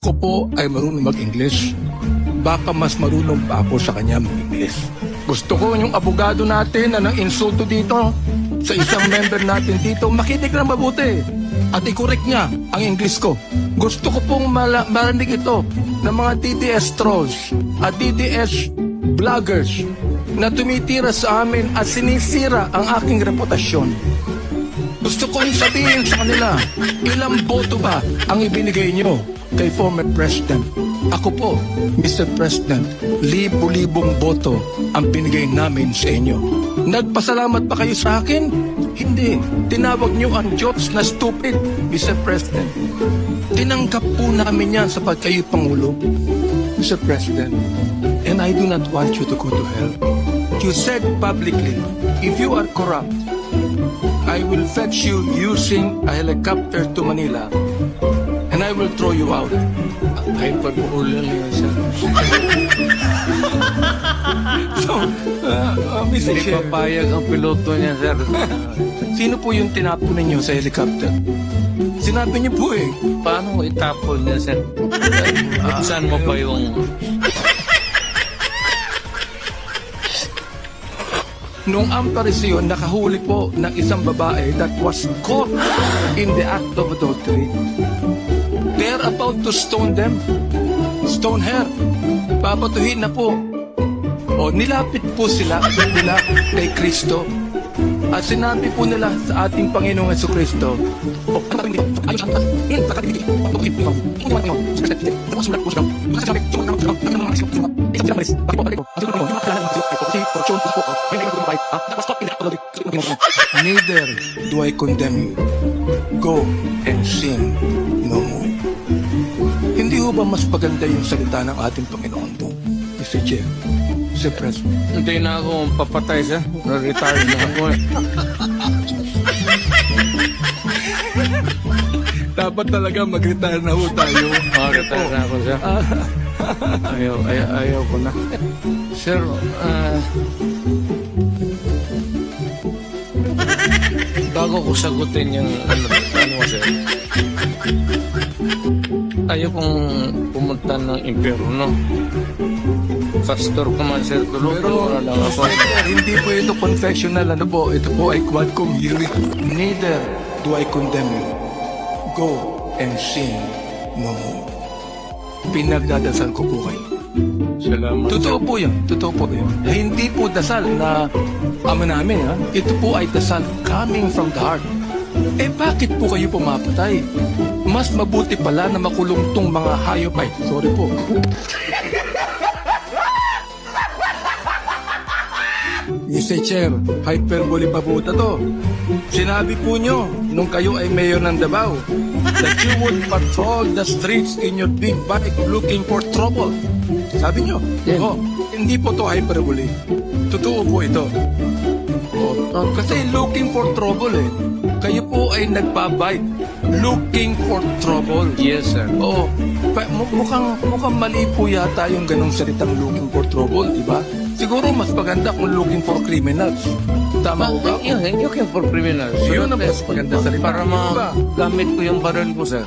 ko po ay marunong mag-English. Baka mas marunong pa ako sa kanya mag-English. Gusto ko yung abogado natin na nang insulto dito sa isang member natin dito, makinig na mabuti at i-correct niya ang English ko. Gusto ko pong marinig ito ng mga DDS trolls at DDS vloggers na tumitira sa amin at sinisira ang aking reputasyon. Gusto kong sabihin sa kanila, ilang boto ba ang ibinigay nyo kay former President? Ako po, Mr. President, libo-libong boto ang binigay namin sa inyo. Nagpasalamat ba kayo sa akin? Hindi. Tinawag nyo ang Diyos na stupid, Mr. President. Tinanggap po namin yan sa pagkayo Pangulo, Mr. President. And I do not want you to go to hell. You said publicly, if you are corrupt, I will fetch you using a helicopter to Manila and I will throw you out. Ay, pag-uulan niyo, sir. So, Mr. Hindi Chair, papayag ang piloto niya, sir. sino po yung tinapon ninyo sa helicopter? Sinabi niyo po eh. Paano mo itapon niya, sir? Saan mo pa yung... Noong Amparisyon, nakahuli po ng isang babae that was caught in the act of adultery. They're about to stone them. Stone her. Papatuhin na po. O, nilapit po sila kay Kristo. At sinabi po nila sa ating Panginoong Jesucristo, neither do I condemn you. Go and sin no more. Hindi ho ba mas maganda yung salita ng ating Panginoon po, Mr. Chair, Mr. President? Hindi na ako papatay, sir. Na-retire na ako eh. Dapat talaga mag-retire na ho tayo. Retire na ako, sir. Ayaw ko na. Sir, bago ko sagutin yung ano sir, ayaw kong pumunta ng impyerno. Pastor ko man, sir, Pero, tulog lang ako. Sir, hindi po ito confessional, ano po, ito po ay quadcom hearing. Neither do I condemn you. Go and sin no more. Pinagdadasal ko po kayo. Salamat. Totoo po yan. Totoo po yan. Hindi po dasal na ama namin, ha? Ito po ay dasal coming from the heart. Eh bakit po kayo pumapatay? Mas mabuti pala na makulong tong mga hayop ay. Sorry po. Mr. Chair, hyperbole pa po to. Sinabi po nyo, nung kayo ay mayor ng Davao, that you would patrol the streets in your big bike looking for trouble. Sabi nyo? Oh, hindi po to hyperbole. Totoo po ito. Oh, kasi looking for trouble eh. Kayo po ay nagpa-bike looking for trouble. Yes, sir. Oo. Mukhang mali po yata yung ganong salitang looking for trouble, di ba? Siguro mas maganda kung looking for criminals. Tama ko ba? Yun, looking for criminals. Yun ang mas maganda salita. Para Diba? magamit ko yung baril ko, sir.